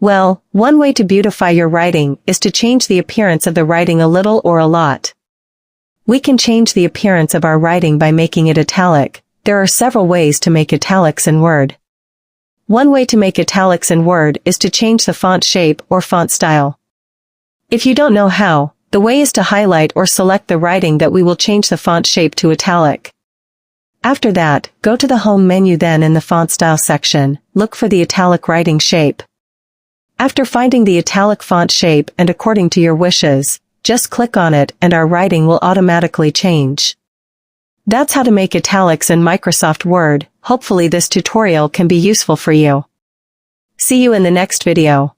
Well, one way to beautify your writing is to change the appearance of the writing a little or a lot. We can change the appearance of our writing by making it italic. There are several ways to make italics in Word. One way to make italics in Word is to change the font shape or font style. If you don't know how, the way is to highlight or select the writing that we will change the font shape to italic. After that, go to the Home menu, then in the Font Style section, look for the italic writing shape. After finding the italic font shape and according to your wishes, just click on it and our writing will automatically change. That's how to make italics in Microsoft Word. Hopefully this tutorial can be useful for you. See you in the next video.